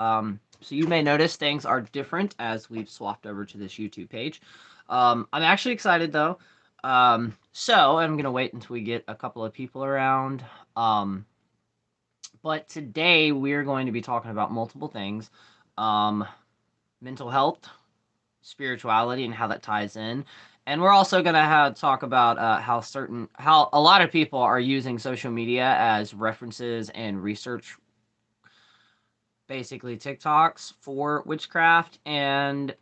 So you may notice things are different as we've swapped over to this YouTube page. I'm actually excited though. So I'm gonna wait until we get a couple of people around. But today we're going to be talking about multiple things. Um, Mental health, spirituality, and how that ties in. And we're also going to talk about how a lot of people are using social media as references and research, basically TikToks for witchcraft, and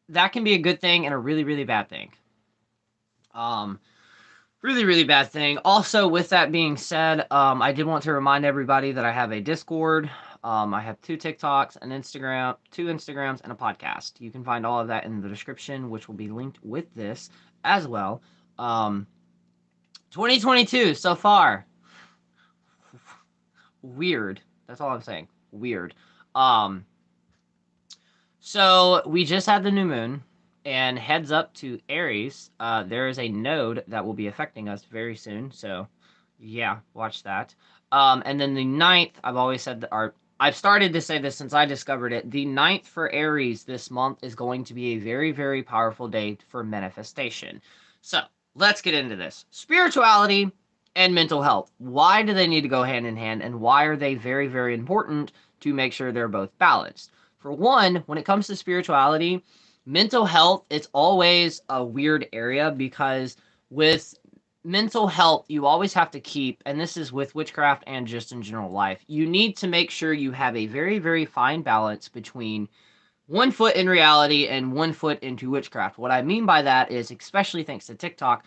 that can be a good thing and a really, really bad thing. Um, Really, really bad thing. Also, with that being said, I did want to remind everybody that I have a Discord. I have 2 TikToks, an Instagram, 2 Instagrams, and a podcast. You can find all of that in the description, which will be linked with this as well. 2022 so far. Weird. That's all I'm saying. Weird. Um, so we just had the new moon, and heads up to Aries, there is a node that will be affecting us very soon. So, yeah, watch that. And then the ninth, I've always said that I've started to say this since I discovered it. The ninth for Aries this month is going to be a very, very powerful day for manifestation. So, let's get into this. Spirituality and mental health. Why do they need to go hand in hand, and why are they very, very important to make sure they're both balanced? For one, when it comes to spirituality, mental health, it's always a weird area because with mental health, you always have to keep, and this is with witchcraft and just in general life, you need to make sure you have a very, very fine balance between 1 foot in reality and 1 foot into witchcraft. What I mean by that is, especially thanks to TikTok,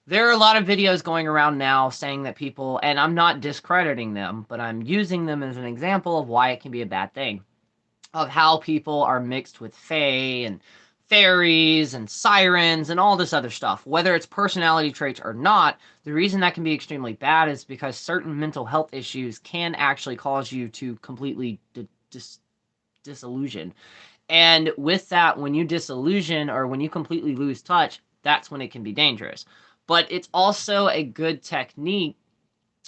there are a lot of videos going around now saying that people, and I'm not discrediting them, but I'm using them as an example of why it can be a bad thing, of how people are mixed with fae and fairies and sirens and all this other stuff. Whether it's personality traits or not, the reason that can be extremely bad is because certain mental health issues can actually cause you to completely disillusion. And with that, when you disillusion or when you completely lose touch, that's when it can be dangerous. But it's also a good technique.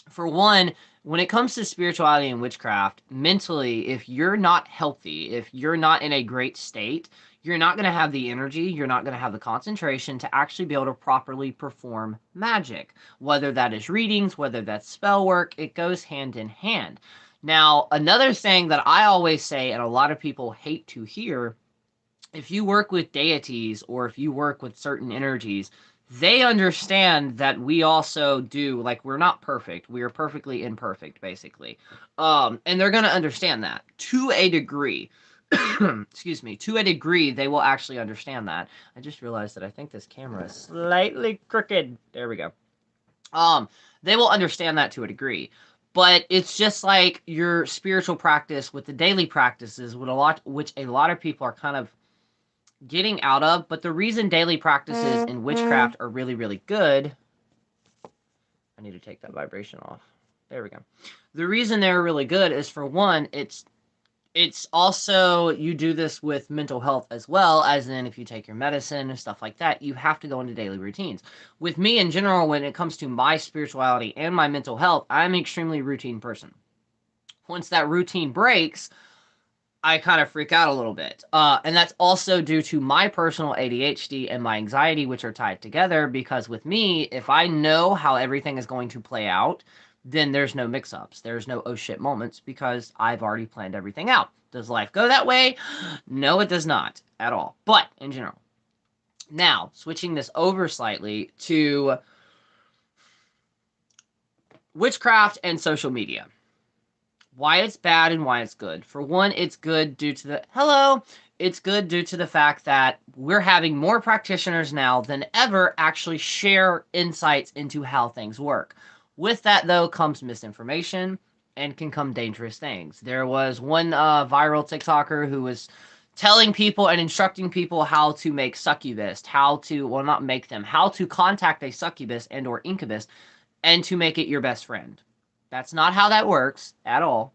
For one, when it comes to spirituality and witchcraft, mentally, if you're not healthy, if you're not in a great state, you're not going to have the energy, you're not going to have the concentration to actually be able to properly perform magic. Whether that is readings, whether that's spell work, it goes hand in hand. Now, another thing that I always say, and a lot of people hate to hear, if you work with deities or if you work with certain energies, they understand that we also do, like, we're not perfect. We are perfectly imperfect, basically. And they're going to understand that to a degree. Excuse me. To a degree, they will actually understand that. I just realized that I think this camera is slightly crooked. There we go. They will understand that to a degree. But it's just like your spiritual practice with the daily practices, which a lot of people are kind of getting out of. But the reason daily practices in witchcraft are really, really good. I need to take that vibration off. There we go. The reason they're really good is, for one, it's also, you do this with mental health as well, as in if you take your medicine and stuff like that, you have to go into daily routines. With me in general, when it comes to my spirituality and my mental health, I'm an extremely routine person. Once that routine breaks, I kind of freak out a little bit. And that's also due to my personal ADHD and my anxiety, which are tied together, because with me, if I know how everything is going to play out, then there's no mix-ups. There's no oh shit moments because I've already planned everything out. Does life go that way? No, it does not at all. But in general. Now, switching this over slightly to witchcraft and social media. Why it's bad and why it's good. For one, it's good due to it's good due to the fact that we're having more practitioners now than ever actually share insights into how things work. With that, though, comes misinformation and can come dangerous things. There was one viral TikToker who was telling people and instructing people how to make succubus, how to, well, not make them, how to contact a succubus and or incubus and to make it your best friend. That's not how that works at all.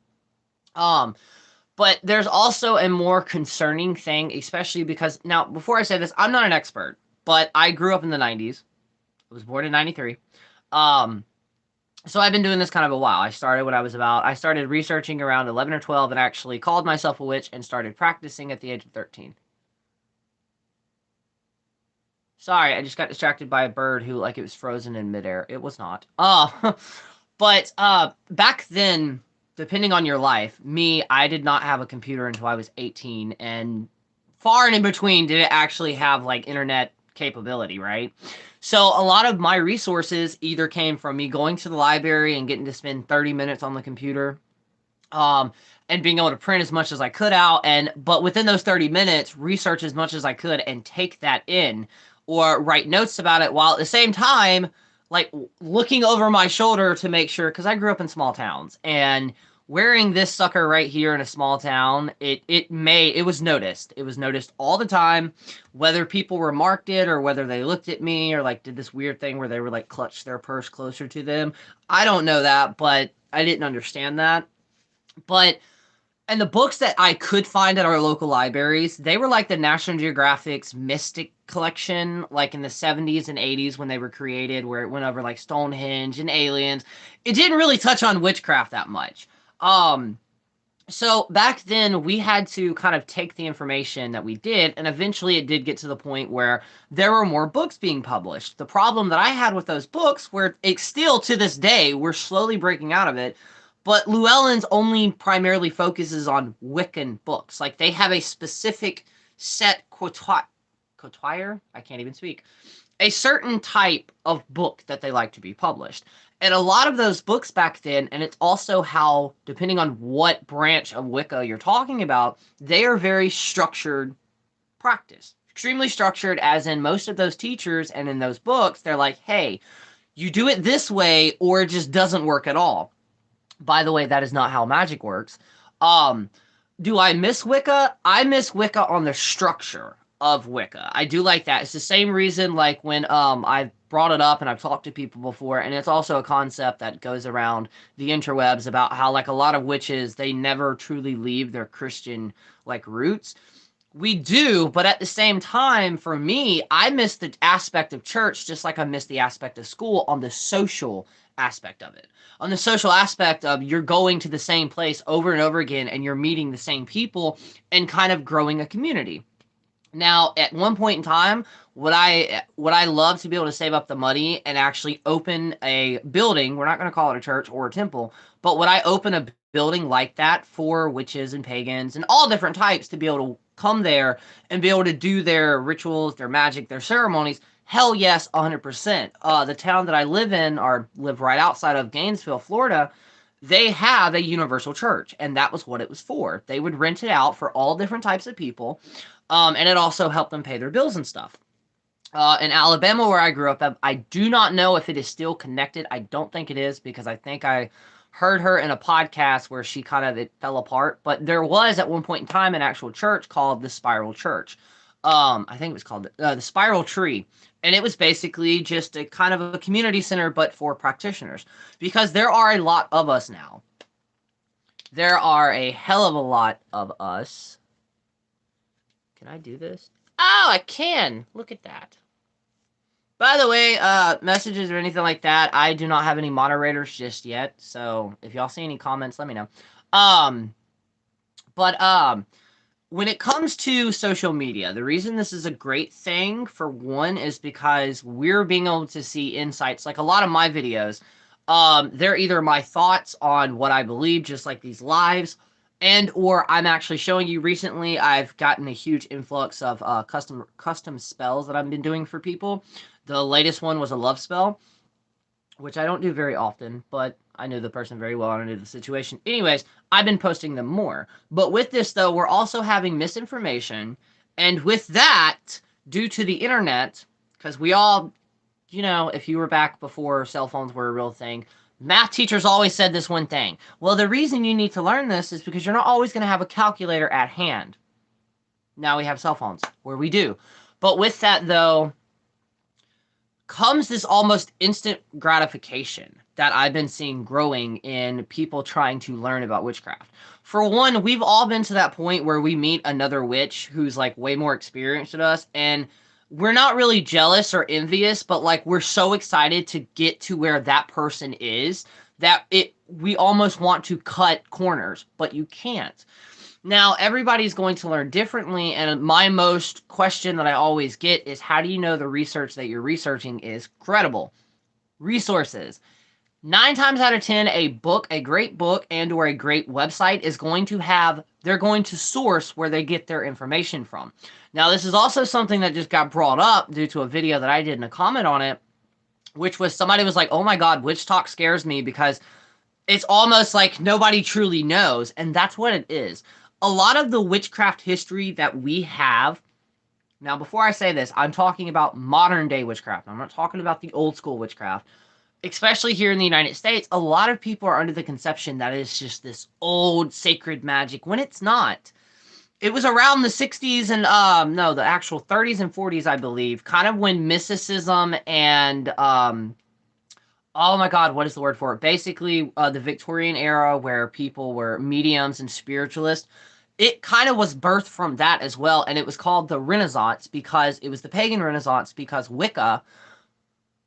But there's also a more concerning thing, especially because, now, before I say this, I'm not an expert, but I grew up in the 90s. I was born in 93. So I've been doing this kind of a while. I started researching around 11 or 12 and actually called myself a witch and started practicing at the age of 13. Sorry, I just got distracted by a bird who, like, it was frozen in midair. It was not. But back then, depending on your life, I did not have a computer until I was 18, and far and in between did it actually have, like, internet capability, right? So a lot of my resources either came from me going to the library and getting to spend 30 minutes on the computer, um, and being able to print as much as I could out, but within those 30 minutes, research as much as I could and take that in, or write notes about it, while at the same time, like, looking over my shoulder to make sure, because I grew up in small towns, and wearing this sucker right here in a small town, it was noticed. It was noticed all the time, whether people remarked it or whether they looked at me or, like, did this weird thing where they were, like, clutch their purse closer to them. I don't know that, but I didn't understand that. But and the books that I could find at our local libraries, they were like the National Geographic's Mystic collection, like in the 70s and 80s when they were created, where it went over like Stonehenge and aliens. It didn't really touch on witchcraft that much. Um, so back then we had to kind of take the information that we did, and eventually it did get to the point where there were more books being published. The problem that I had with those books, where it still to this day, we're slowly breaking out of it, but Llewellyn's only primarily focuses on Wiccan books. Like, they have a specific set quotier? I can't even speak. A certain type of book that they like to be published. And a lot of those books back then, and it's also how, depending on what branch of Wicca you're talking about, they are very structured practice. Extremely structured, as in most of those teachers and in those books, they're like, hey, you do it this way or it just doesn't work at all. By the way, that is not how magic works. Um, do I miss Wicca? I miss Wicca on the structure of Wicca. I do like that. It's the same reason, like, when I've brought it up and I've talked to people before, and it's also a concept that goes around the interwebs about how, like, a lot of witches, they never truly leave their Christian, like, roots. We do, but at the same time, for me, I miss the aspect of church just like I miss the aspect of school on the social aspect of it. On the social aspect of, you're going to the same place over and over again and you're meeting the same people and kind of growing a community. Now, at one point in time, would I love to be able to save up the money and actually open a building? We're not going to call it a church or a temple, but would I open a building like that for witches and pagans and all different types to be able to come there and be able to do their rituals, their magic, their ceremonies? Hell yes, 100%. The town that I live in, or live right outside of, Gainesville, Florida, they have a universal church, and that was what it was for. They would rent it out for all different types of people, and it also helped them pay their bills and stuff. In Alabama, where I grew up, I do not know if it is still connected. I don't think it is, because I think I heard her in a podcast where she kind of, it fell apart. But there was at one point in time an actual church called the Spiral Church. I think it was called the Spiral Tree. And it was basically just a kind of a community center, but for practitioners. Because there are a lot of us now. There are a hell of a lot of us. Can I do this? Oh, I can. Look at that. By the way, messages or anything like that, I do not have any moderators just yet. So if y'all see any comments, let me know. But when it comes to social media, the reason this is a great thing, for one, is because we're being able to see insights. Like a lot of my videos, they're either my thoughts on what I believe, just like these lives, and or I'm actually showing you. Recently, I've gotten a huge influx of custom spells that I've been doing for people. The latest one was a love spell, which I don't do very often, but I knew the person very well and I knew the situation. Anyways, I've been posting them more. But with this, though, we're also having misinformation. And with that, due to the internet, because we all, you know, if you were back before cell phones were a real thing, math teachers always said this one thing. Well, the reason you need to learn this is because you're not always going to have a calculator at hand. Now we have cell phones, where we do. But with that, though, comes this almost instant gratification that I've been seeing growing in people trying to learn about witchcraft. For one, we've all been to that point where we meet another witch who's like way more experienced than us, and we're not really jealous or envious, but like we're so excited to get to where that person is that we almost want to cut corners, but you can't. Now, everybody's going to learn differently, and my most question that I always get is, how do you know the research that you're researching is credible? Resources. 9 times out of 10, a great book and or a great website is going to have, they're going to source where they get their information from. Now, this is also something that just got brought up due to a video that I did and a comment on it, which was somebody was like, oh my God, witch talk scares me because it's almost like nobody truly knows. And that's what it is. A lot of the witchcraft history that we have, now before I say this, I'm talking about modern day witchcraft. I'm not talking about the old school witchcraft. Especially here in the United States, a lot of people are under the conception that it's just this old sacred magic when it's not. It was around the 60s and, no, the actual 30s and 40s, I believe, kind of when mysticism and, oh my God, what is the word for it? Basically, the Victorian era where people were mediums and spiritualists. It kind of was birthed from that as well, and it was called the Renaissance because it was the pagan Renaissance because Wicca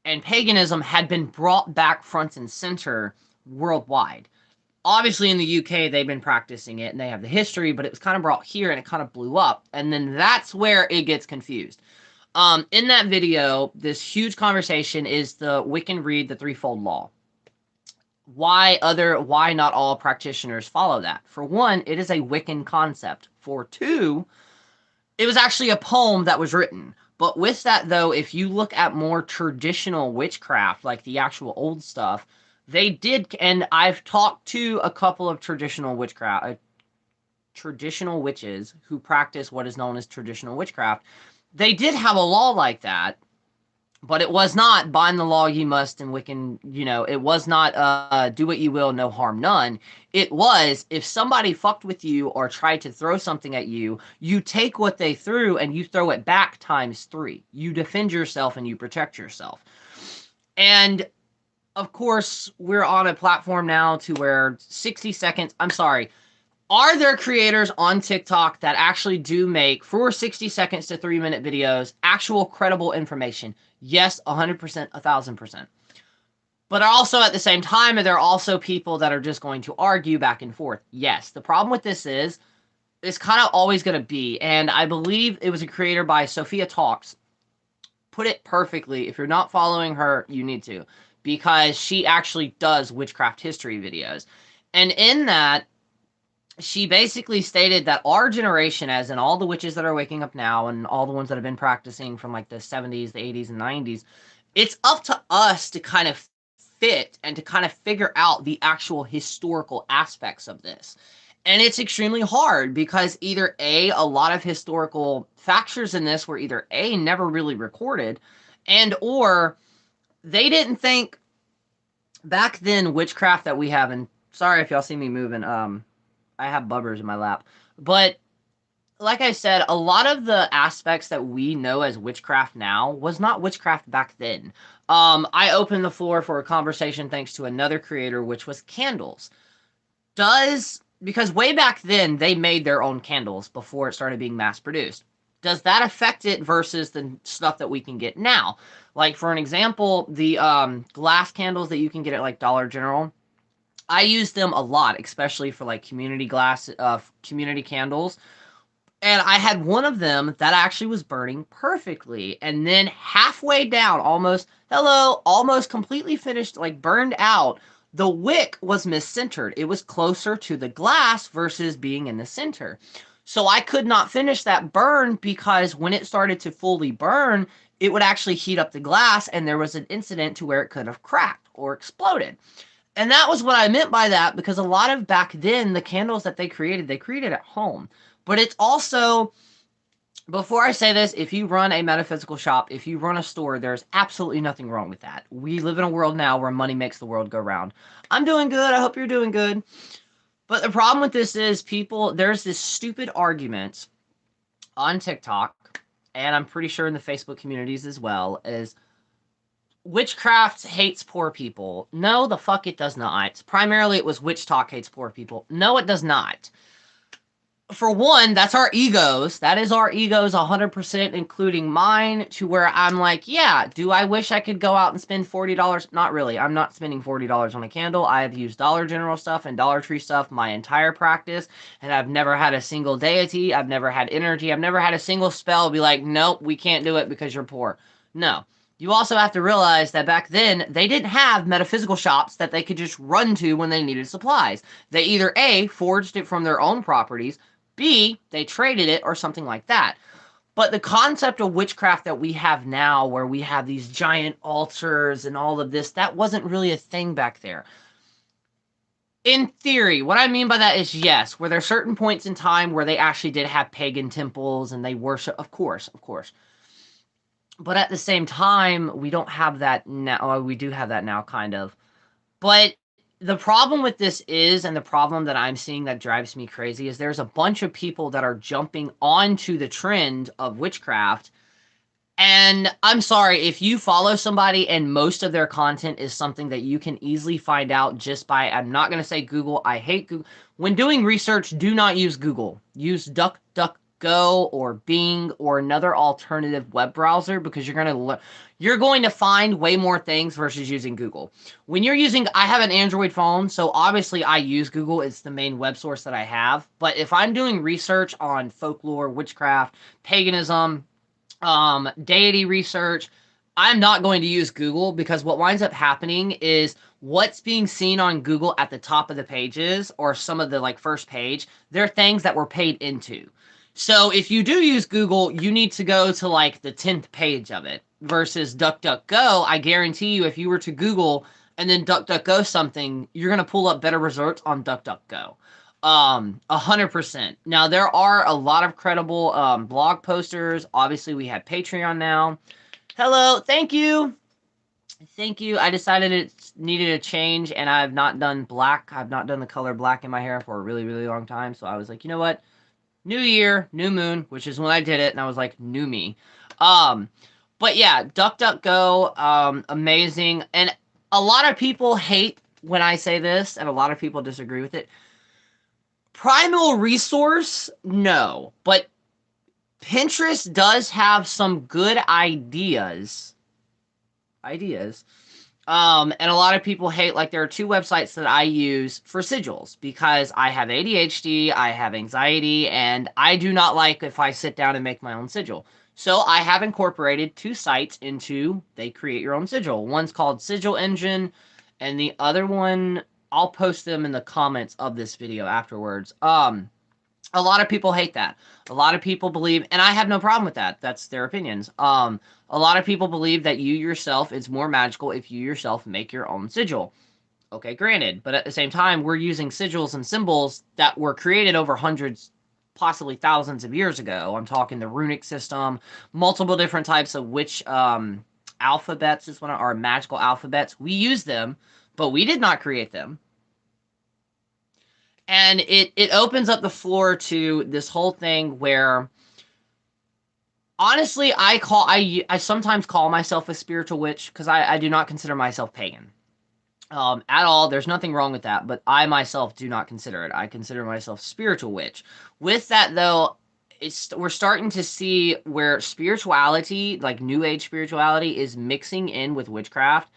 and paganism had been brought back front and center worldwide. Obviously, in the UK, they've been practicing it, and they have the history, but it was kind of brought here, and it kind of blew up. And then that's where it gets confused. In that video, this huge conversation is the Wiccan read the threefold law. Why not all practitioners follow that? For one, it is a Wiccan concept. For two, it was actually a poem that was written. But with that, though, if you look at more traditional witchcraft, like the actual old stuff, they did, and I've talked to a couple of traditional witchcraft, traditional witches who practice what is known as traditional witchcraft. They did have a law like that, but it was not bind the law ye must and Wiccan, it was not do what you will, no harm none. It was, if somebody fucked with you or tried to throw something at you, you take what they threw and you throw it back times 3. You defend yourself and you protect yourself. And of course, we're on a platform now to where 60 seconds, I'm sorry, are there creators on TikTok that actually do make, for 60 seconds to 3-minute videos, actual credible information? Yes, 100%, 1,000%. But also at the same time, there are also people that are just going to argue back and forth. Yes, the problem with this is, it's kind of always going to be, and I believe it was a creator by Sophia Talks, put it perfectly. If you're not following her, you need to, because she actually does witchcraft history videos. And in that, she basically stated that our generation, as in all the witches that are waking up now and all the ones that have been practicing from like the 70s, the 80s, and 90s, it's up to us to kind of fit and to kind of figure out the actual historical aspects of this. And it's extremely hard because either A, a lot of historical factors in this were either A, never really recorded, and or they didn't think back then witchcraft that we have, and sorry if y'all see me moving, I have bubbers in my lap. But like I said, a lot of the aspects that we know as witchcraft now was not witchcraft back then. I opened the floor for a conversation thanks to another creator, which was candles. Because way back then, they made their own candles before it started being mass produced. Does that affect it versus the stuff that we can get now? Like, for an example, the glass candles that you can get at, like, Dollar General, I use them a lot, especially for like community candles. And I had one of them that actually was burning perfectly. And then halfway down, almost completely finished, like burned out, the wick was miscentered. It was closer to the glass versus being in the center. So I could not finish that burn because when it started to fully burn, it would actually heat up the glass and there was an incident to where it could have cracked or exploded. And that was what I meant by that, because a lot of back then, the candles that they created at home. But it's also, before I say this, if you run a metaphysical shop, if you run a store, there's absolutely nothing wrong with that. We live in a world now where money makes the world go round. I'm doing good. I hope you're doing good. But the problem with this is there's this stupid argument on TikTok, and I'm pretty sure in the Facebook communities as well, is witchcraft hates poor people. No, the fuck it does not. Primarily, it was witch talk hates poor people. No, it does not. for one, that's our egos. That is our egos 100%, including mine, to where I'm like, yeah, do I wish I could go out and spend $40? Not really. I'm not spending $40 on a candle. I have used Dollar General stuff and Dollar Tree stuff my entire practice, and I've never had a single deity. I've never had energy. I've never had a single spell be like, nope, we can't do it because you're poor. No. You also have to realize that back then, they didn't have metaphysical shops that they could just run to when they needed supplies. They either A, forged it from their own properties, B, they traded it or something like that. But the concept of witchcraft that we have now, where we have these giant altars and all of this, that wasn't really a thing back there. In theory, what I mean by that is, yes, were there certain points in time where they actually did have pagan temples and they worship, of course. But at the same time, we don't have that now. Oh, we do have that now, kind of. But the problem with this is, and the problem that I'm seeing that drives me crazy, is there's a bunch of people that are jumping onto the trend of witchcraft. And I'm sorry, if you follow somebody and most of their content is something that you can easily find out just by, I'm not going to say Google, I hate Google. When doing research, do not use Google. Use DuckDuckGo or Bing or another alternative web browser, because you're going to find way more things versus using Google. When you're using, I have an Android phone, so obviously I use Google. It's the main web source that I have. But if I'm doing research on folklore, witchcraft, paganism, deity research, I'm not going to use Google, because what winds up happening is what's being seen on Google at the top of the pages or some of the like first page, they're things that were paid into. So if you do use Google, you need to go to like the 10th page of it versus DuckDuckGo. I guarantee you, if you were to Google and then DuckDuckGo something, you're going to pull up better results on DuckDuckGo. 100%. Now, there are a lot of credible blog posters. Obviously, we have Patreon now. Hello, thank you. Thank you. I decided it needed a change, and I've not done black. I've not done the color black in my hair for a really, really long time. So I was like, you know what? New year, new moon, which is when I did it, and I was like, new me. But yeah, DuckDuckGo, amazing. And a lot of people hate when I say this, and a lot of people disagree with it. Primal resource, no. But Pinterest does have some good ideas. And a lot of people hate, like, there are two websites that I use for sigils because I have ADHD, I have anxiety, and I do not like if I sit down and make my own sigil. So I have incorporated two sites into, they create your own sigil. One's called Sigil Engine, and the other one, I'll post them in the comments of this video afterwards. A lot of people hate that. A lot of people believe, and I have no problem with that. That's their opinions. A lot of people believe that you yourself, it's more magical if you yourself make your own sigil. Okay, granted. But at the same time, we're using sigils and symbols that were created over hundreds, possibly thousands of years ago. I'm talking the runic system, multiple different types of witch alphabets is one of our magical alphabets. We use them, but we did not create them. And it opens up the floor to this whole thing where, honestly, I sometimes call myself a spiritual witch because I do not consider myself pagan. At all. There's nothing wrong with that, but I myself do not consider it. I consider myself spiritual witch. With that, though, we're starting to see where spirituality, like New Age spirituality, is mixing in with witchcraft,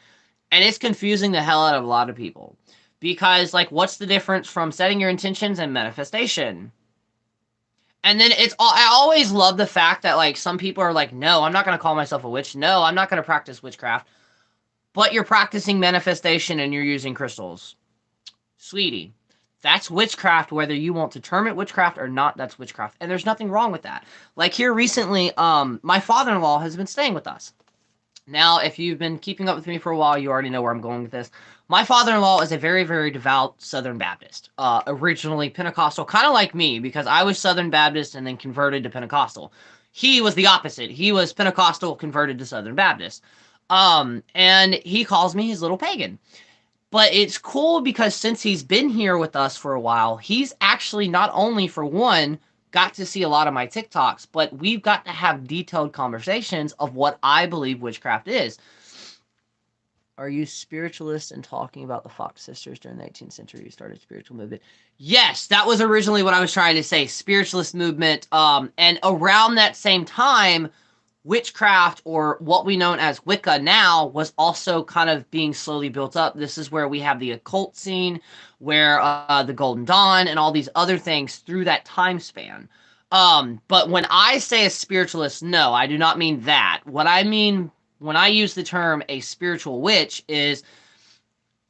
and it's confusing the hell out of a lot of people. Because, like, what's the difference from setting your intentions and manifestation? And then I always love the fact that, like, some people are like, no, I'm not going to call myself a witch. No, I'm not going to practice witchcraft. But you're practicing manifestation and you're using crystals. Sweetie, that's witchcraft, whether you want to term it witchcraft or not, that's witchcraft. And there's nothing wrong with that. Like, here recently, my father-in-law has been staying with us. Now, if you've been keeping up with me for a while, you already know where I'm going with this. My father-in-law is a very, very devout Southern Baptist. Originally Pentecostal, kind of like me, because I was Southern Baptist and then converted to Pentecostal. He was the opposite. He was Pentecostal, converted to Southern Baptist. And he calls me his little pagan. But it's cool because since he's been here with us for a while, he's actually not only, for one, got to see a lot of my TikToks, but we've got to have detailed conversations of what I believe witchcraft is. Are you spiritualist and talking about the Fox sisters during the 18th century? You started spiritual movement. Yes, that was originally what I was trying to say. Spiritualist movement. And around that same time, witchcraft, or what we know as Wicca now, was also kind of being slowly built up. This is where we have the occult scene, where the Golden Dawn and all these other things through that time span. But when I say a spiritualist, no, I do not mean that. What I mean when I use the term a spiritual witch is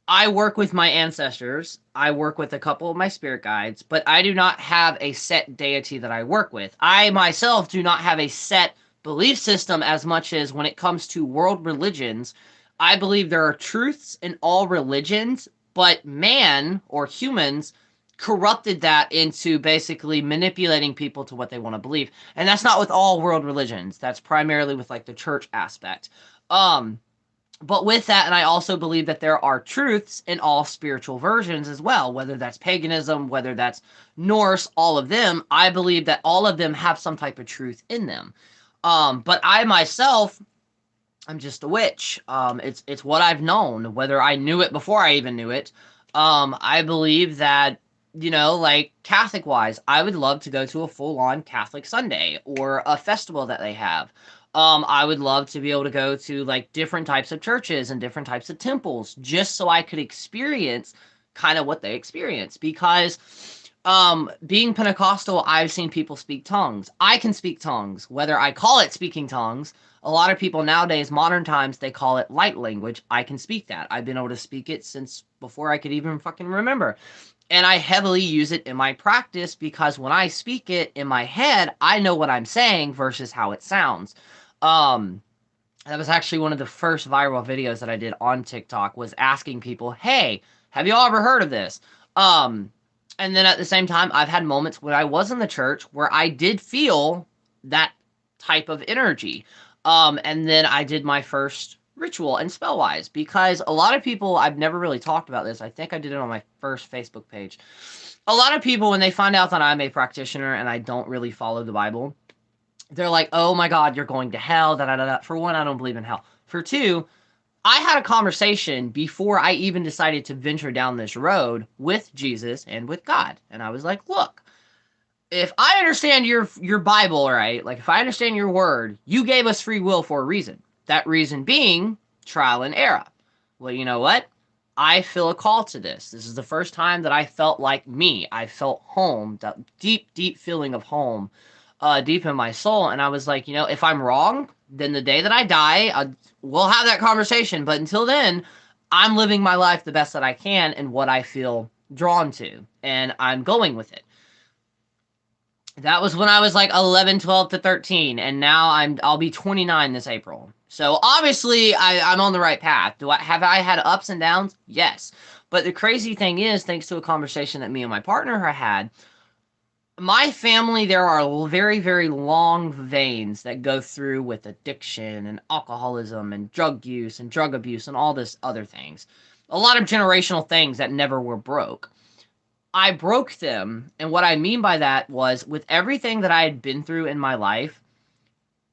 I work with my ancestors, I work with a couple of my spirit guides, but I do not have a set deity that I work with. I myself do not have a set belief system as much as when it comes to world religions. I believe there are truths in all religions, but man, or humans, corrupted that into basically manipulating people to what they want to believe. And that's not with all world religions. That's primarily with like the church aspect. But with that, and I also believe that there are truths in all spiritual versions as well, whether that's paganism, whether that's Norse, all of them. I believe that all of them have some type of truth in them. But I myself, I'm just a witch. It's what I've known, whether I knew it before I even knew it. I believe that, you know, like Catholic-wise, I would love to go to a full-on Catholic Sunday or a festival that they have. I would love to be able to go to like different types of churches and different types of temples just so I could experience kind of what they experience. Because being Pentecostal, I've seen people speak tongues. I can speak tongues, whether I call it speaking tongues. A lot of people nowadays, modern times, they call it light language. I can speak that. I've been able to speak it since before I could even fucking remember. And I heavily use it in my practice because when I speak it in my head, I know what I'm saying versus how it sounds. That was actually one of the first viral videos that I did on TikTok, was asking people, hey, have you all ever heard of this? And then at the same time, I've had moments when I was in the church where I did feel that type of energy. And then I did my first ritual and spell-wise, because a lot of people, I've never really talked about this. I think I did it on my first Facebook page. A lot of people, when they find out that I'm a practitioner and I don't really follow the Bible, they're like, oh my God, you're going to hell. Da, da, da, da. For one, I don't believe in hell. For two, I had a conversation before I even decided to venture down this road with Jesus and with God. And I was like, look, if I understand your Bible, right, like if I understand your word, you gave us free will for a reason. That reason being trial and error. Well, you know what? I feel a call to this. This is the first time that I felt like me. I felt home, that deep, deep feeling of home, deep in my soul. And I was like, you know, if I'm wrong, then the day that I die, we'll have that conversation. But until then, I'm living my life the best that I can and what I feel drawn to. And I'm going with it. That was when I was like 11, 12 to 13. And now I'll be 29 this April. So obviously I'm on the right path. Have I had ups and downs? Yes. But the crazy thing is, thanks to a conversation that me and my partner had, my family, there are very, very long veins that go through with addiction and alcoholism and drug use and drug abuse and all this other things. A lot of generational things that never were broke. I broke them, and what I mean by that was, with everything that I had been through in my life,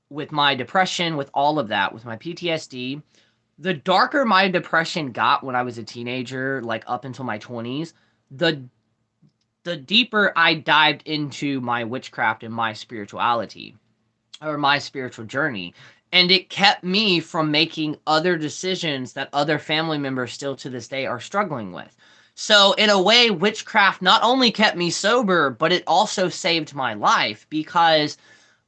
with my depression, with all of that, with my PTSD, the darker my depression got when I was a teenager, like up until my 20s, the deeper I dived into my witchcraft and my spirituality, or my spiritual journey. And it kept me from making other decisions that other family members still to this day are struggling with. So in a way, witchcraft not only kept me sober, but it also saved my life, because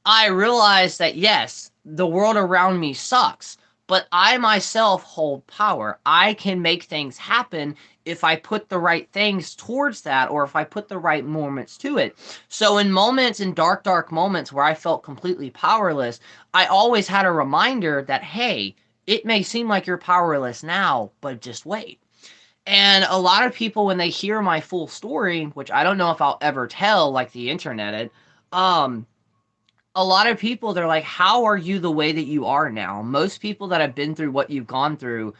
I realized that yes, the world around me sucks, but I myself hold power. I can make things happen if I put the right things towards that, or if I put the right moments to it. So in moments, in dark, dark moments where I felt completely powerless, I always had a reminder that, hey, it may seem like you're powerless now, but just wait. And a lot of people, when they hear my full story, which I don't know if I'll ever tell, like the internet, a lot of people, they're like, how are you the way that you are now? Most people that have been through what you've gone through,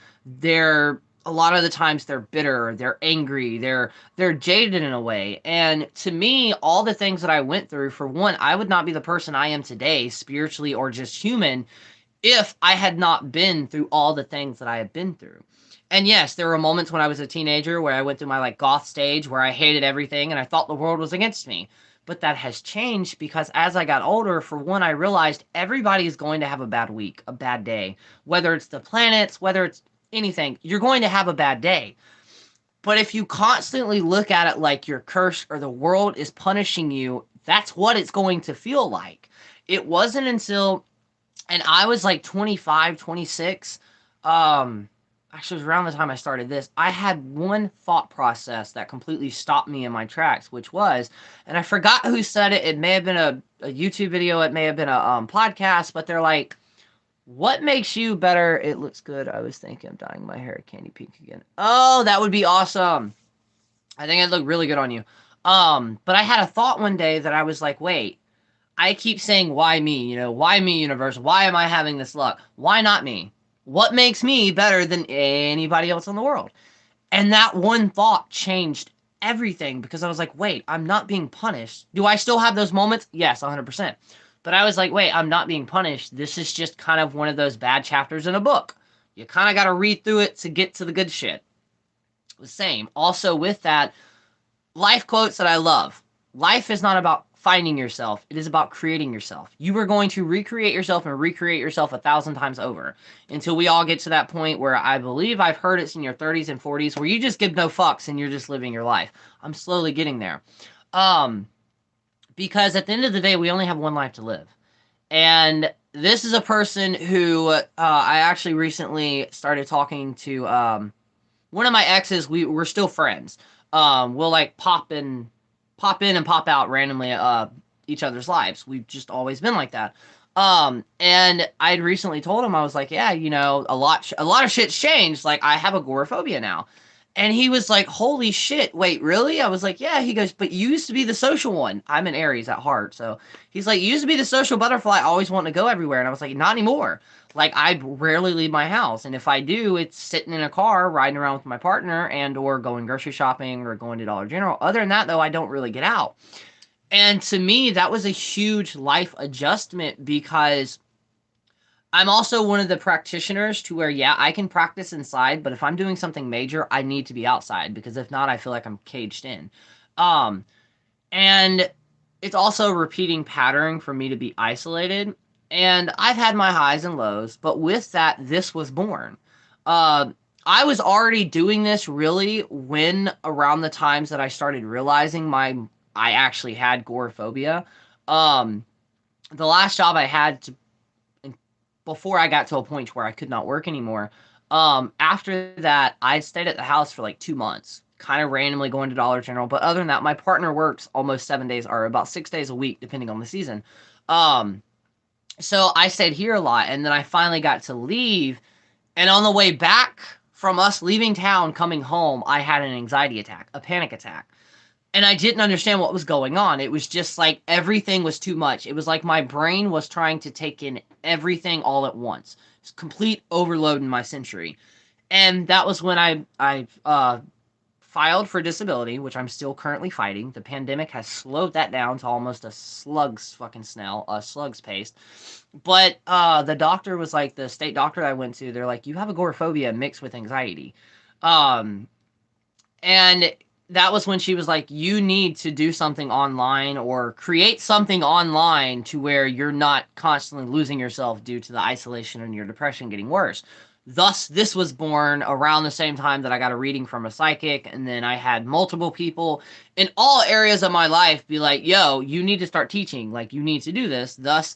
a lot of the times they're bitter, they're angry, they're jaded in a way. And to me, all the things that I went through, for one, I would not be the person I am today, spiritually or just human, if I had not been through all the things that I have been through. And yes, there were moments when I was a teenager where I went through my like goth stage where I hated everything and I thought the world was against me. But that has changed because as I got older, for one, I realized everybody is going to have a bad week, a bad day. Whether it's the planets, whether it's anything, you're going to have a bad day. But if you constantly look at it like you're cursed or the world is punishing you, that's what it's going to feel like. It wasn't until, and I was like 25, 26, actually it was around the time I started this, I had one thought process that completely stopped me in my tracks, which was, and I forgot who said it, it may have been a YouTube video, it may have been a podcast, but they're like, what makes you better? It looks good. I was thinking of dyeing my hair candy pink again. Oh, that would be awesome. I think it'd look really good on you. But I had a thought one day that I was like, wait, I keep saying, why me? You know, why me, universe? Why am I having this luck? Why not me? What makes me better than anybody else in the world? And that one thought changed everything because I was like, wait, I'm not being punished. Do I still have those moments? Yes, 100%. But I was like, wait, I'm not being punished. This is just kind of one of those bad chapters in a book. You kind of got to read through it to get to the good shit. The same. Also with that, life quotes that I love. Life is not about finding yourself. It is about creating yourself. You are going to recreate yourself and recreate yourself 1,000 times over until we all get to that point where I believe I've heard it's in your 30s and 40s where you just give no fucks and you're just living your life. I'm slowly getting there. Because at the end of the day, we only have one life to live. And this is a person who I actually recently started talking to one of my exes. We're still friends. We'll like pop in and pop out randomly each other's lives. We've just always been like that. And I'd recently told him, I was like, yeah, you know, a lot of shit's changed. Like I have agoraphobia now. And he was like, holy shit, wait, really? I was like, yeah. He goes, but you used to be the social one. I'm an Aries at heart. So he's like, you used to be the social butterfly, always wanting to go everywhere. And I was like, not anymore. Like, I rarely leave my house. And if I do, it's sitting in a car, riding around with my partner, and or going grocery shopping or going to Dollar General. Other than that, though, I don't really get out. And to me, that was a huge life adjustment because I'm also one of the practitioners to where, yeah, I can practice inside, but if I'm doing something major, I need to be outside because if not, I feel like I'm caged in. And it's also a repeating pattern for me to be isolated. And I've had my highs and lows, but with that, this was born. I was already doing this really when around the times that I started realizing I actually had agoraphobia. The last job I had before I got to a point where I could not work anymore. After that, I stayed at the house for like 2 months, kind of randomly going to Dollar General. But other than that, my partner works almost 7 days or about 6 days a week, depending on the season. So I stayed here a lot, and then I finally got to leave. And on the way back from us leaving town, coming home, I had an anxiety attack, a panic attack. And I didn't understand what was going on. It was just like everything was too much. It was like my brain was trying to take in everything all at once. It's complete overload in my century. And that was when I filed for disability, which I'm still currently fighting. The pandemic has slowed that down to almost a slug's pace. But the doctor was like, the state doctor I went to, they're like, you have agoraphobia mixed with anxiety. And that was when she was like, you need to do something online or create something online to where you're not constantly losing yourself due to the isolation and your depression getting worse. Thus, this was born around the same time that I got a reading from a psychic, and then I had multiple people in all areas of my life be like, yo, you need to start teaching. Like, you need to do this. Thus,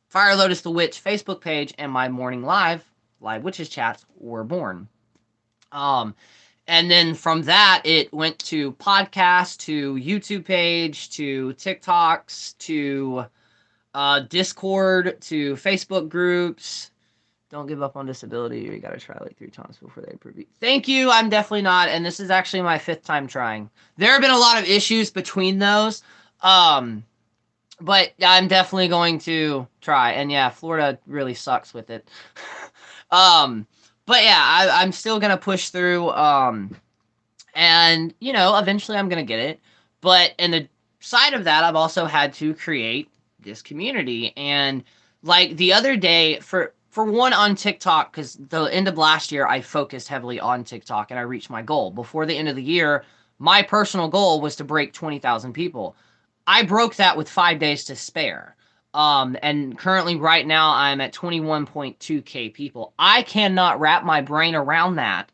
Fire Lotus the Witch Facebook page and my morning live witches chats were born. And then from that, it went to podcasts, to YouTube page, to TikToks, to Discord, to Facebook groups. Don't give up on disability. You got to try like 3 times before they approve you. Thank you. I'm definitely not. And this is actually my 5th time trying. There have been a lot of issues between those. But I'm definitely going to try. And yeah, Florida really sucks with it. But yeah, I'm still going to push through, and, you know, eventually I'm going to get it. But in the side of that, I've also had to create this community. And, like, the other day, for one, on TikTok, because the end of last year, I focused heavily on TikTok and I reached my goal. Before the end of the year, my personal goal was to break 20,000 people. I broke that with 5 days to spare. And currently right now I'm at 21.2K people. I cannot wrap my brain around that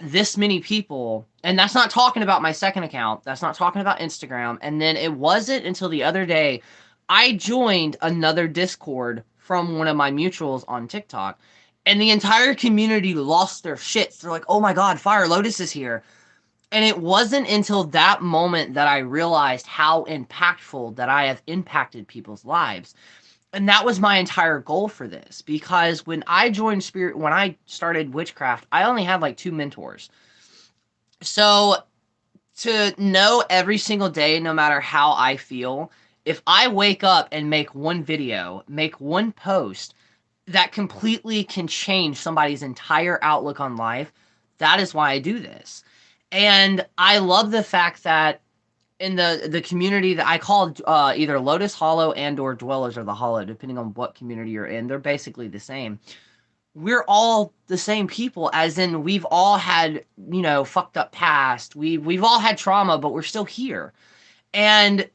this many people, and that's not talking about my second account, that's not talking about Instagram. And then it wasn't until the other day I joined another Discord from one of my mutuals on TikTok, and the entire community lost their shits. They're like, oh my god, Fire Lotus is here. And it wasn't until that moment that I realized how impactful that I have impacted people's lives. And that was my entire goal for this, because when I started Witchcraft, I only had like 2 mentors. So to know every single day, no matter how I feel, if I wake up and make one video, make one post that completely can change somebody's entire outlook on life, that is why I do this. And I love the fact that in the community that I call either Lotus Hollow and or Dwellers of the Hollow, depending on what community you're in, they're basically the same. We're all the same people, as in we've all had, fucked up past. We've all had trauma, but we're still here. And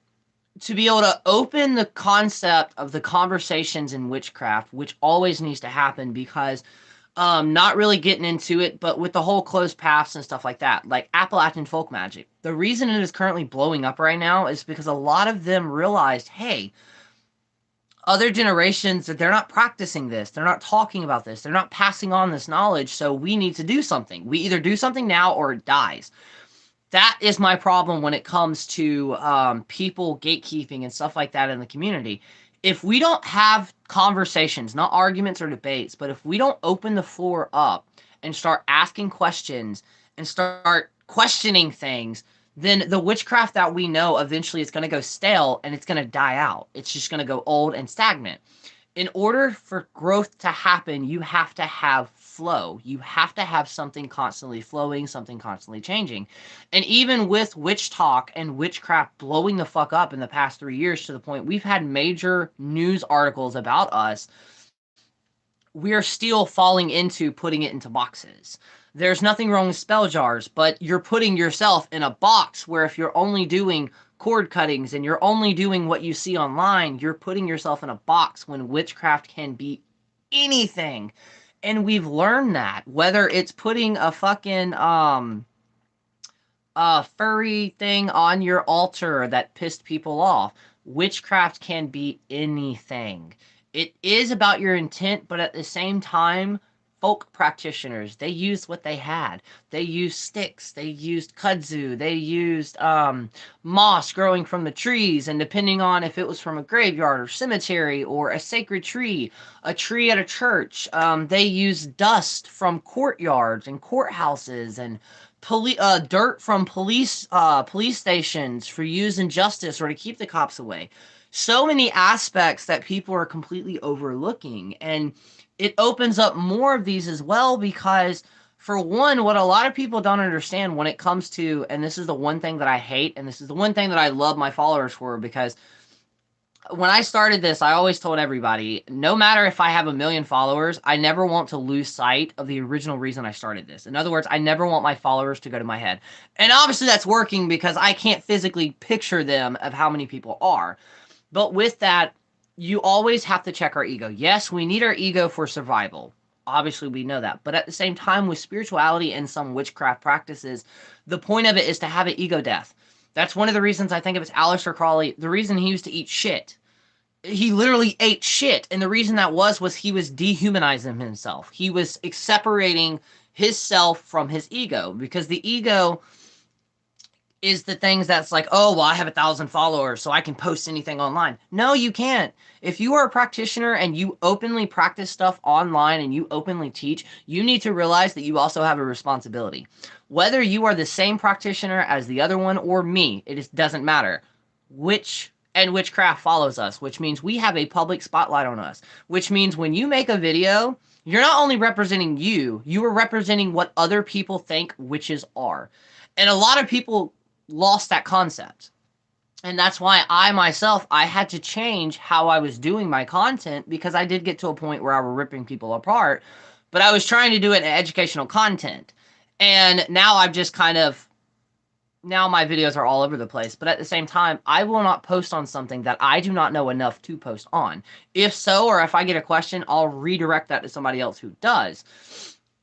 to be able to open the concept of the conversations in witchcraft, which always needs to happen, because not really getting into it, but with the whole closed paths and stuff like that, like Appalachian folk magic, the reason it is currently blowing up right now is because a lot of them realized, hey, other generations, that they're not practicing this, they're not talking about this, they're not passing on this knowledge, so we need to do something. We either do something now or it dies. That is my problem when it comes to people gatekeeping and stuff like that in the community. If we don't have conversations, not arguments or debates, but if we don't open the floor up and start asking questions and start questioning things, then the witchcraft that we know eventually is going to go stale and it's going to die out. It's just going to go old and stagnant. In order for growth to happen, you have to have flow. You have to have something constantly flowing, something constantly changing. And even with witch talk and witchcraft blowing the fuck up in the past 3 years, to the point we've had major news articles about us, we are still falling into putting it into boxes. There's nothing wrong with spell jars, but you're putting yourself in a box where if you're only doing cord cuttings and you're only doing what you see online, you're putting yourself in a box, when witchcraft can be anything. And we've learned that, whether it's putting a fucking furry thing on your altar that pissed people off. Witchcraft can be anything. It is about your intent, but at the same time, folk practitioners, they used what they had. They used sticks, they used kudzu, they used moss growing from the trees, and depending on if it was from a graveyard or cemetery or a sacred tree, a tree at a church, they used dust from courtyards and courthouses, and dirt from police stations for use in justice or to keep the cops away. So many aspects that people are completely overlooking, and it opens up more of these as well, because for one, what a lot of people don't understand when it comes to, and this is the one thing that I hate, and this is the one thing that I love my followers for, because when I started this, I always told everybody, no matter if I have 1 million followers, I never want to lose sight of the original reason I started this. In other words, I never want my followers to go to my head. And obviously that's working, because I can't physically picture them of how many people are. But with that, you always have to check our ego. Yes, we need our ego for survival. Obviously, we know that. But at the same time, with spirituality and some witchcraft practices, the point of it is to have an ego death. That's one of the reasons I think it was Aleister Crowley. The reason he used to eat shit. He literally ate shit. And the reason that was he was dehumanizing himself. He was separating his self from his ego. Because the ego is the things that's like, oh, well, I have 1,000 followers, so I can post anything online. No, you can't. If you are a practitioner and you openly practice stuff online and you openly teach, you need to realize that you also have a responsibility. Whether you are the same practitioner as the other one or me, it doesn't matter. Witchcraft follows us, which means we have a public spotlight on us, which means when you make a video, you're not only representing you are representing what other people think witches are. And a lot of people lost that concept. And that's why I myself, I had to change how I was doing my content, because I did get to a point where I were ripping people apart, but I was trying to do it in educational content. And now I've just kind of, now my videos are all over the place, but at the same time, I will not post on something that I do not know enough to post on. If so, or if I get a question, I'll redirect that to somebody else who does.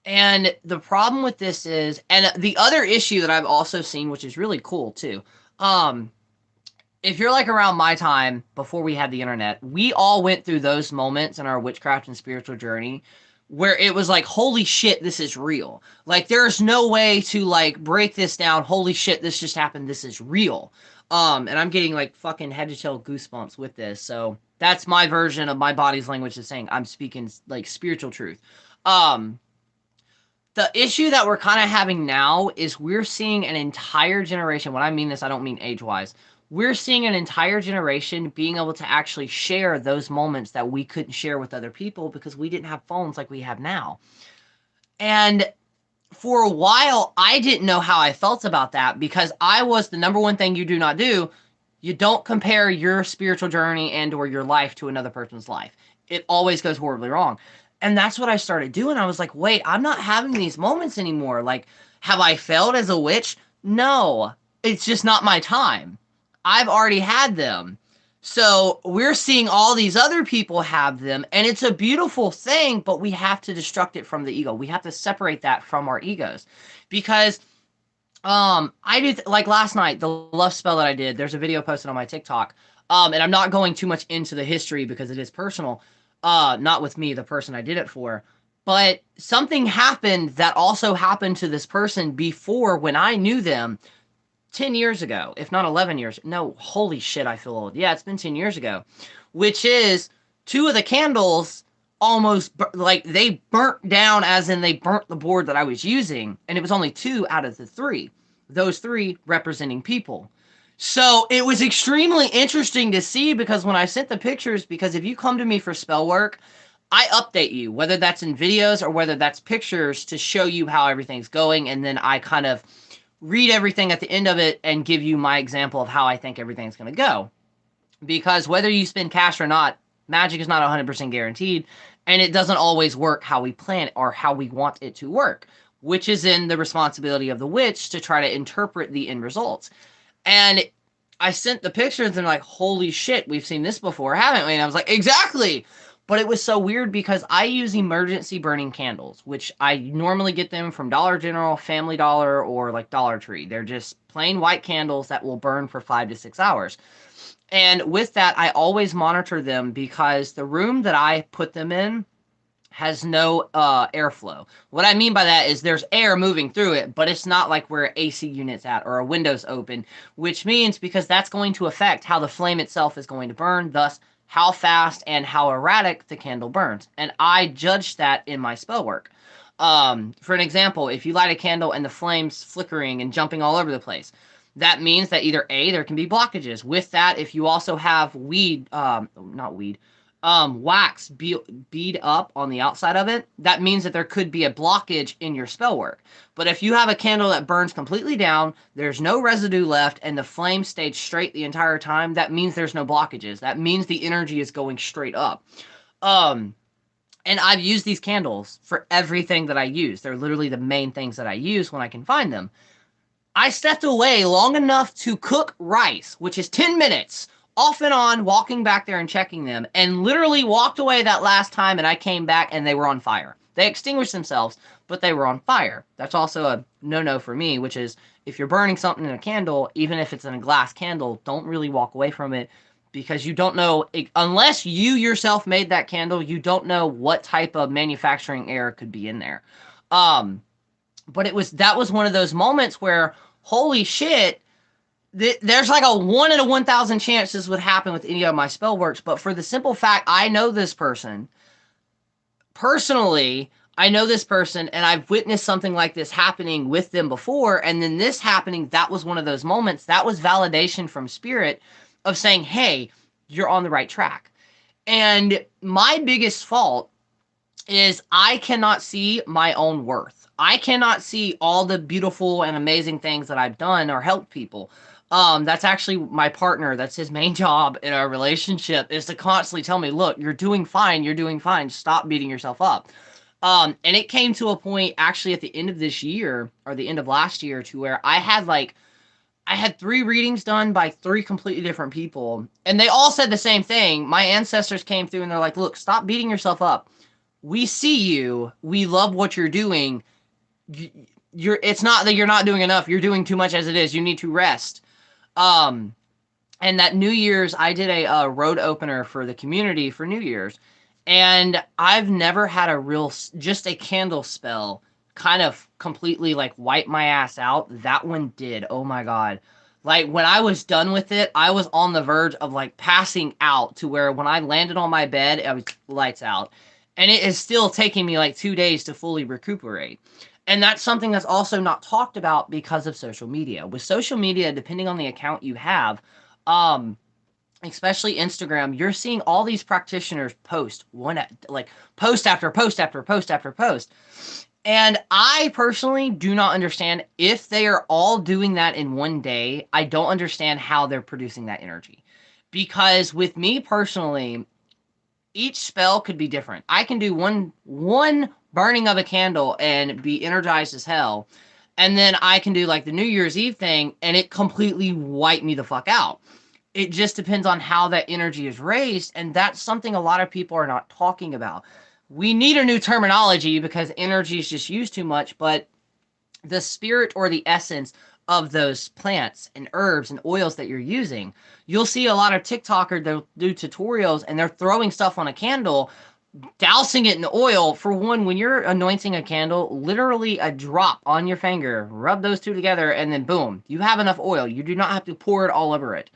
And the problem with this is, and the other issue that I've also seen, which is really cool too, if you're like around my time before we had the internet, we all went through those moments in our witchcraft and spiritual journey where it was like, holy shit, this is real. Like, there's no way to like break this down. Holy shit, this just happened. This is real. And I'm getting like fucking head to toe goosebumps with this. So that's my version of my body's language of saying I'm speaking like spiritual truth. The issue that we're kind of having now is we're seeing an entire generation. When I mean this, I don't mean age-wise. We're seeing an entire generation being able to actually share those moments that we couldn't share with other people because we didn't have phones like we have now. And for a while, I didn't know how I felt about that, because I was the number one thing you do not do. You don't compare your spiritual journey and or your life to another person's life. It always goes horribly wrong. And that's what I started doing. I was like, wait, I'm not having these moments anymore. Like, have I failed as a witch? No, it's just not my time. I've already had them. So we're seeing all these other people have them, and it's a beautiful thing, but we have to destruct it from the ego. We have to separate that from our egos, because I did, like last night, the love spell that I did, there's a video posted on my TikTok, and I'm not going too much into the history because it is personal, not with me, the person I did it for, but something happened that also happened to this person before when I knew them 10 years ago, if not 11 years. No, holy shit, I feel old. Yeah, it's been 10 years ago, which is two of the candles almost like they burnt down, as in they burnt the board that I was using, and it was only two out of the three, those three representing people. So it was extremely interesting to see, because when I sent the pictures, because if you come to me for spell work, I update you, whether that's in videos or whether that's pictures, to show you how everything's going, and then I kind of read everything at the end of it and give you my example of how I think everything's going to go. Because whether you spend cash or not, magic is not 100% guaranteed, and it doesn't always work how we plan it or how we want it to work, which is in the responsibility of the witch to try to interpret the end results. And I sent the pictures and like, holy shit, we've seen this before, haven't we? And I was like, exactly. But it was so weird because I use emergency burning candles, which I normally get them from Dollar General, Family Dollar, or like Dollar Tree. They're just plain white candles that will burn for 5 to 6 hours. And with that, I always monitor them, because the room that I put them in has no airflow. What I mean by that is there's air moving through it, but it's not like where an AC unit's at or a window's open, which means, because that's going to affect how the flame itself is going to burn, thus how fast and how erratic the candle burns. And I judge that in my spell work. For an example, if you light a candle and the flame's flickering and jumping all over the place, that means that either A, there can be blockages. With that, if you also have wax bead up on the outside of it, that means that there could be a blockage in your spell work. But if you have a candle that burns completely down, there's no residue left, and the flame stayed straight the entire time, that means there's no blockages. That means the energy is going straight up. And I've used these candles for everything that I use. They're literally the main things that I use when I can find them. I stepped away long enough to cook rice, which is 10 minutes, off and on, walking back there and checking them, and literally walked away that last time, and I came back and they were on fire. They extinguished themselves, but they were on fire. That's also a no-no for me, which is, if you're burning something in a candle, even if it's in a glass candle, don't really walk away from it, because you don't know, unless you yourself made that candle, you don't know what type of manufacturing error could be in there. But that was one of those moments where, holy shit, there's like a 1 in a 1,000 chance this would happen with any of my spell works. But for the simple fact, I know this person personally. I know this person, and I've witnessed something like this happening with them before. And then this happening, that was one of those moments. That was validation from spirit of saying, hey, you're on the right track. And my biggest fault is I cannot see my own worth. I cannot see all the beautiful and amazing things that I've done or helped people. That's actually my partner. That's his main job in our relationship, is to constantly tell me, look, you're doing fine. You're doing fine. Stop beating yourself up. And it came to a point actually at the end of this year or the end of last year to where I had 3 readings done by 3 completely different people, and they all said the same thing. My ancestors came through and they're like, look, stop beating yourself up. We see you. We love what you're doing. It's not that you're not doing enough. You're doing too much as it is. You need to rest. Um, and that New Year's, I did a road opener for the community for New Year's. And I've never had just a candle spell kind of completely like wipe my ass out. That one did. Oh my God. Like when I was done with it, I was on the verge of like passing out, to where when I landed on my bed, I was lights out. And it is still taking me like 2 days to fully recuperate. And that's something that's also not talked about because of social media. With social media, depending on the account you have, um, especially Instagram, you're seeing all these practitioners post post after post after post after post. And I personally do not understand if they are all doing that in one day. I don't understand how they're producing that energy. Because with me personally, each spell could be different. I can do one burning of a candle and be energized as hell. And then I can do like the New Year's Eve thing and it completely wipe me the fuck out. It just depends on how that energy is raised, and that's something a lot of people are not talking about. We need a new terminology because energy is just used too much, but the spirit or the essence of those plants and herbs and oils that you're using. You'll see a lot of TikTokers, they'll do tutorials and they're throwing stuff on a candle, dousing it in oil. For one, when you're anointing a candle, literally a drop on your finger, rub those two together, and then boom, you have enough oil. You do not have to pour it all over it.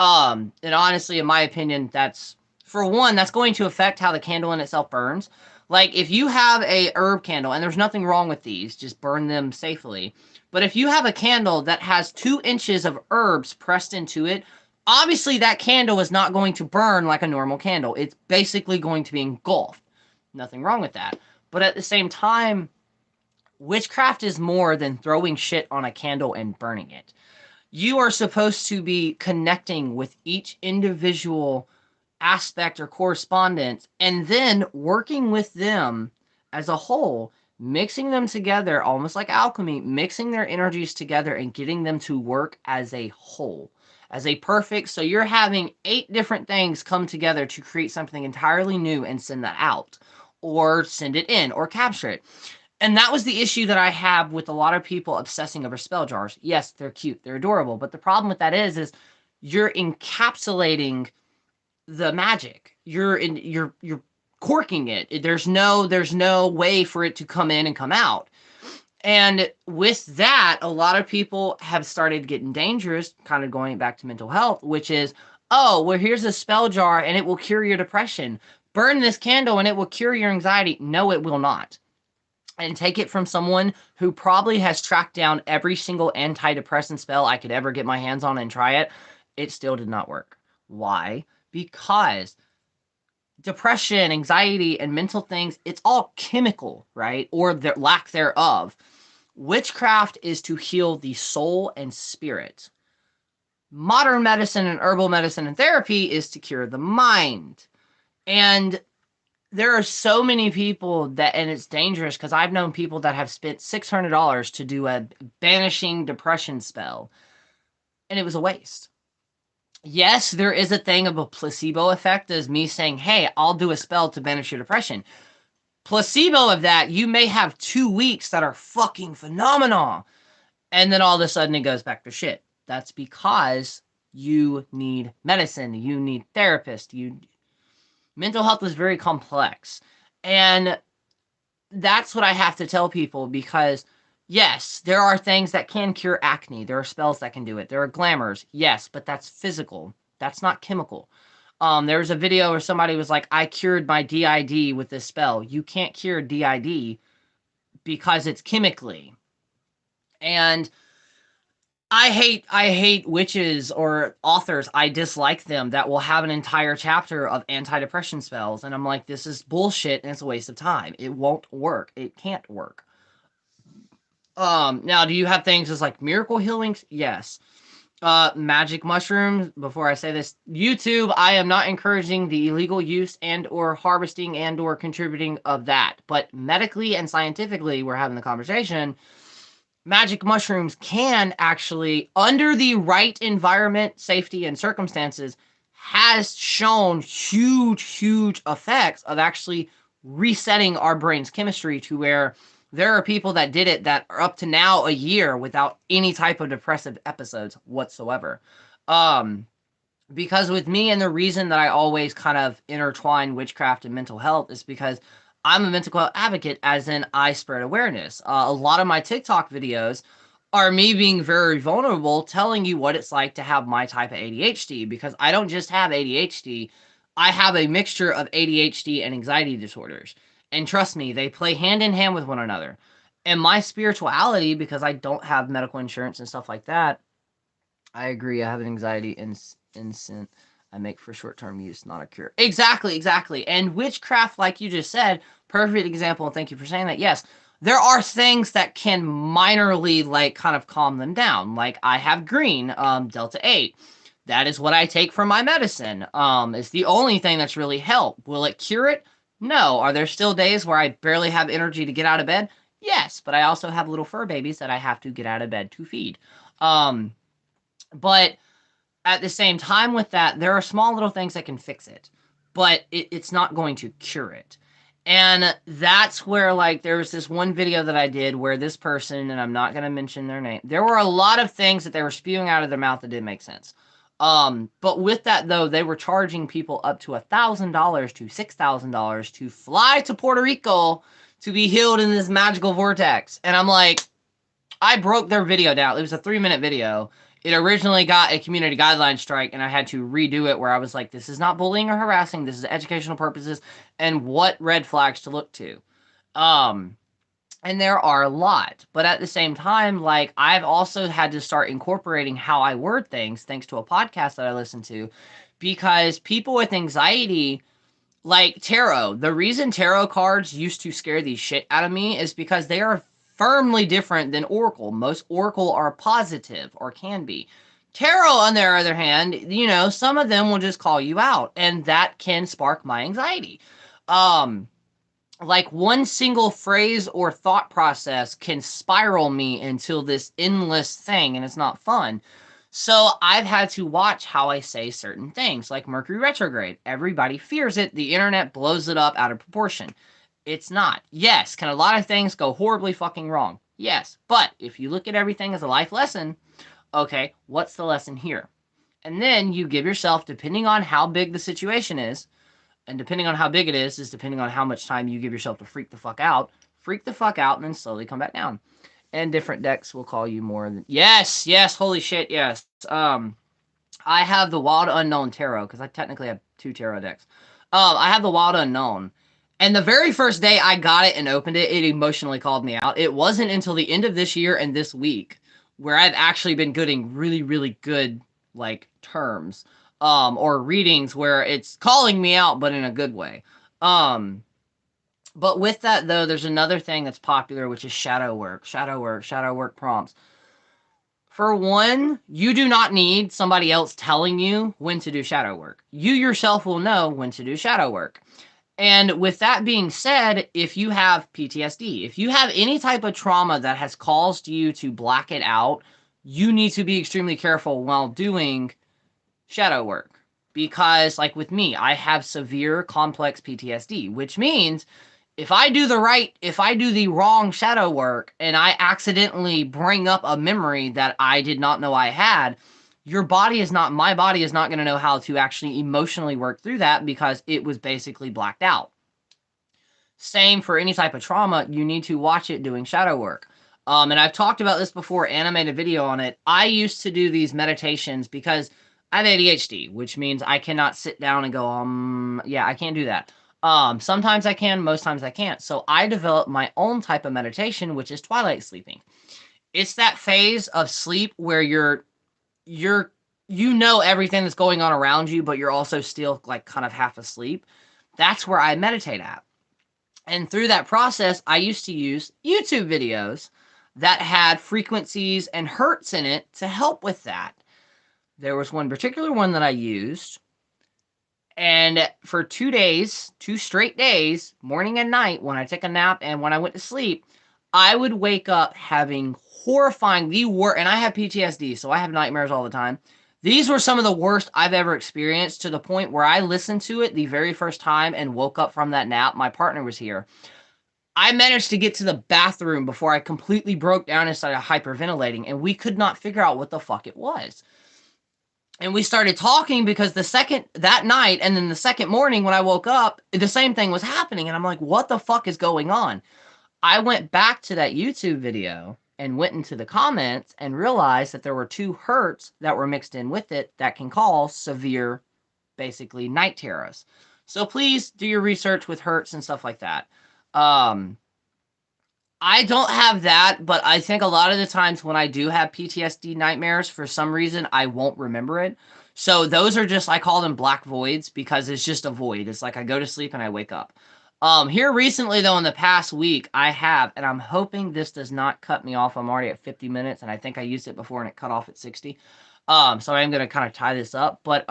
And honestly, in my opinion, that's, for one, that's going to affect how the candle in itself burns. Like, if you have a herb candle, and there's nothing wrong with these, just burn them safely. But if you have a candle that has 2 inches of herbs pressed into it, obviously that candle is not going to burn like a normal candle. It's basically going to be engulfed. Nothing wrong with that. But at the same time, witchcraft is more than throwing shit on a candle and burning it. You are supposed to be connecting with each individual aspect or correspondence and then working with them as a whole, mixing them together almost like alchemy, mixing their energies together and getting them to work as a whole, as a perfect. So you're having 8 different things come together to create something entirely new and send that out, or send it in, or capture it. And that was the issue that I have with a lot of people obsessing over spell jars. Yes, they're cute, they're adorable, but the problem with that is you're encapsulating the magic. You're corking it. There's no way for it to come in and come out. And with that, a lot of people have started getting dangerous, kind of going back to mental health, which is, oh, well, here's a spell jar and it will cure your depression. Burn this candle and it will cure your anxiety. No, it will not. And take it from someone who probably has tracked down every single antidepressant spell I could ever get my hands on and try it. It still did not work. Why? Because depression, anxiety, and mental things, it's all chemical, right? Or the lack thereof. Witchcraft is to heal the soul and spirit. Modern medicine and herbal medicine and therapy is to cure the mind. And there are so many people that, and it's dangerous because I've known people that have spent $600 to do a banishing depression spell, and it was a waste. Yes, there is a thing of a placebo effect, as me saying, hey, I'll do a spell to banish your depression. Placebo of that, you may have 2 weeks that are fucking phenomenal, and then all of a sudden it goes back to shit. That's because you need medicine, you need therapists, mental health is very complex. And that's what I have to tell people, because yes, there are things that can cure acne. There are spells that can do it. There are glamours. Yes, but that's physical. That's not chemical. There was a video where somebody was like, I cured my DID with this spell. You can't cure DID because it's chemically. And I hate witches or authors. I dislike them that will have an entire chapter of anti-depression spells. And I'm like, this is bullshit and it's a waste of time. It won't work. It can't work. Now, do you have things as like miracle healings? Yes. Magic mushrooms, before I say this, YouTube, I am not encouraging the illegal use and or harvesting and or contributing of that. But medically and scientifically, we're having the conversation. Magic mushrooms can actually, under the right environment, safety, and circumstances, has shown huge effects of actually resetting our brain's chemistry to where there are people that did it that are up to now a year without any type of depressive episodes whatsoever. Um, because with me, and the reason that I always kind of intertwine witchcraft and mental health is because I'm a mental health advocate, as in I spread awareness. A lot of my TikTok videos are me being very vulnerable, telling you what it's like to have my type of ADHD, because I don't just have ADHD, I have a mixture of ADHD and anxiety disorders. And trust me, they play hand in hand with one another. And my spirituality, because I don't have medical insurance and stuff like that, I agree. I have an anxiety instant. I make for short-term use, not a cure. Exactly. And witchcraft, like you just said, perfect example, and thank you for saying that. Yes, there are things that can minorly, like, kind of calm them down. Like, I have green, Delta 8. That is what I take for my medicine. It's the only thing that's really helped. Will it cure it? No. Are there still days where I barely have energy to get out of bed? Yes, but I also have little fur babies that I have to get out of bed to feed. But at the same time with that, there are small little things that can fix it, but it's not going to cure it. And that's where, like, there was this one video that I did where this person, and I'm not going to mention their name, there were a lot of things that they were spewing out of their mouth that didn't make sense. But with that, though, they were charging people up to $1,000 to $6,000 to fly to Puerto Rico to be healed in this magical vortex. And I'm like, I broke their video down. It was a 3-minute video. It originally got a community guideline strike, and I had to redo it where I was like, this is not bullying or harassing. This is educational purposes and what red flags to look to. And there are a lot. But at the same time, like, I've also had to start incorporating how I word things thanks to a podcast that I listen to, because people with anxiety, like tarot, the reason tarot cards used to scare the shit out of me is because they are firmly different than oracle. Most oracle are positive, or can be. Tarot, on the other hand, you know, some of them will just call you out, and that can spark my anxiety. Like, one single phrase or thought process can spiral me into this endless thing, and it's not fun. So I've had to watch how I say certain things, like Mercury retrograde. Everybody fears it. The internet blows it up out of proportion. It's not. Yes, can a lot of things go horribly fucking wrong? Yes. But if you look at everything as a life lesson, okay, what's the lesson here? And then you give yourself, depending on how big the situation is, and depending on how big it is depending on how much time you give yourself to freak the fuck out, and then slowly come back down. And different decks will call you more than... Yes, holy shit, yes. I have the Wild Unknown Tarot, because I technically have 2 tarot decks. I have the Wild Unknown. And the very first day I got it and opened it, it emotionally called me out. It wasn't until the end of this year and this week where I've actually been getting really good, like, terms, or readings where it's calling me out, but in a good way. But with that, though, there's another thing that's popular, which is shadow work prompts. For one, you do not need somebody else telling you when to do shadow work. You yourself will know when to do shadow work. And with that being said, if you have PTSD, if you have any type of trauma that has caused you to black it out, you need to be extremely careful while doing shadow work. Because, like with me, I have severe complex PTSD, which means if I do the wrong shadow work and I accidentally bring up a memory that I did not know I had, my body is not going to know how to actually emotionally work through that because it was basically blacked out. Same for any type of trauma, you need to watch it doing shadow work. And I've talked about this before, animated video on it. I used to do these meditations because I have ADHD, which means I cannot sit down and go, yeah, I can't do that. Sometimes I can, most times I can't. So I developed my own type of meditation, which is Twilight Sleeping. It's that phase of sleep where you know everything that's going on around you, but you're also still, like, kind of half asleep. That's where I meditate at. And through that process, I used to use YouTube videos that had frequencies and hertz in it to help with that. there was one particular one that I used, and for 2 days, 2 straight days, morning and night, when I take a nap and when I went to sleep, I would wake up having horrifying, and I have PTSD, so I have nightmares all the time. These were some of the worst I've ever experienced, to the point where I listened to it the very first time and woke up from that nap. My partner was here. I managed to get to the bathroom before I completely broke down and started hyperventilating, and we could not figure out what the fuck it was. And we started talking because that night and then the second morning when I woke up, the same thing was happening. And I'm like, what the fuck is going on? I went back to that YouTube video and went into the comments and realized that there were 2 hurts that were mixed in with it that can cause severe, basically, night terrors. So please do your research with hurts and stuff like that. I don't have that, but I think a lot of the times when I do have PTSD nightmares, for some reason, I won't remember it. So those are just, I call them black voids, because it's just a void. It's like I go to sleep and I wake up. Here recently, though, in the past week, I have, and I'm hoping this does not cut me off. I'm already at 50 minutes, and I think I used it before and it cut off at 60. So I'm going to kind of tie this up. But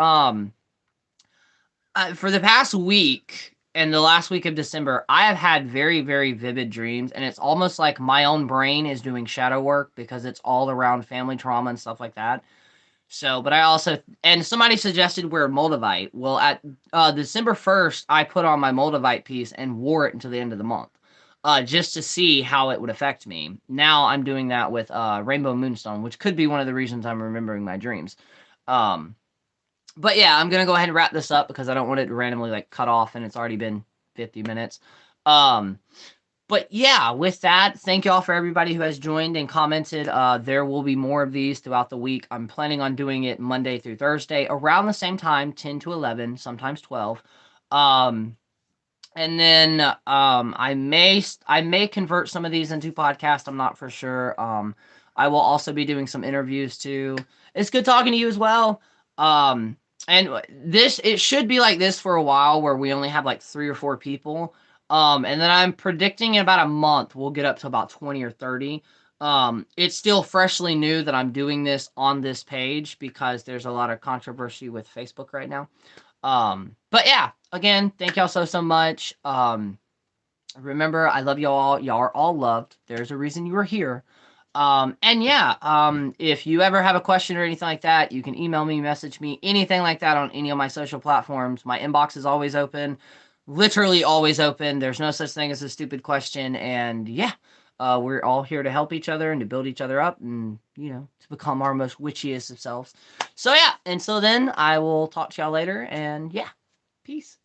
for the past week and the last week of December, I have had very, very vivid dreams, and it's almost like my own brain is doing shadow work, because it's all around family trauma and stuff like that. So, but I also, and somebody suggested wear Moldavite. Well, at December 1st, I put on my Moldavite piece and wore it until the end of the month, just to see how it would affect me. Now I'm doing that with Rainbow Moonstone, which could be one of the reasons I'm remembering my dreams. But yeah, I'm going to go ahead and wrap this up, because I don't want it to randomly like cut off, and it's already been 50 minutes. But yeah, with that, thank y'all for everybody who has joined and commented. There will be more of these throughout the week. I'm planning on doing it Monday through Thursday around the same time, 10 to 11, sometimes 12. And then I may convert some of these into podcasts. I'm not for sure. I will also be doing some interviews too. It's good talking to you as well. And it should be like this for a while, where we only have like 3 or 4 people. And then I'm predicting in about a month, we'll get up to about 20 or 30. It's still freshly new that I'm doing this on this page, because there's a lot of controversy with Facebook right now. But yeah, again, thank y'all so much. Remember, I love y'all. Y'all are all loved. There's a reason you are here. And yeah, if you ever have a question or anything like that, you can email me, message me, anything like that on any of my social platforms. My inbox is always open, literally always open. There's no such thing as a stupid question. And yeah, we're all here to help each other and to build each other up, and, to become our most witchiest of selves. So yeah, until then, I will talk to y'all later, and yeah, peace.